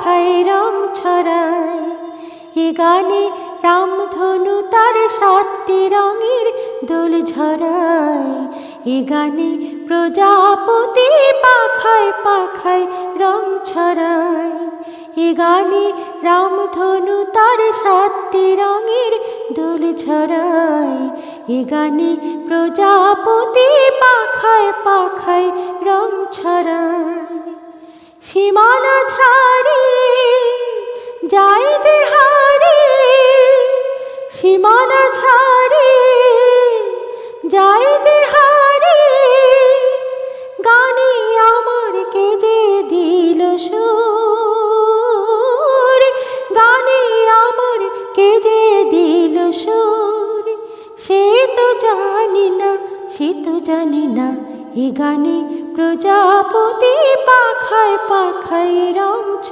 পাখায় রং ছড়ায়। এ গানে রামধনু তার 7টি রঙের দোল ঝরায়। এ গানে প্রজাপতি পাখায় পাখায় রং ছড়ায়। এ গানে রামধনু তার 7টি রঙের দোল ঝরায়। এ গানে প্রজাপতি পাখায় পাখায় রং ছড়ায়। সীমানা ছাড়িয়ে যায় যে হারিয়ে, সীমানা ছাড়িয়ে যায় যে হারিয়ে, গানে আমার কে যে দিল সুর, গানে আমার কে যে দিল সুর। সে তো জানি না, সে তো জানি না, এ গানে প্রজাপতি পাখায় পাখায় রং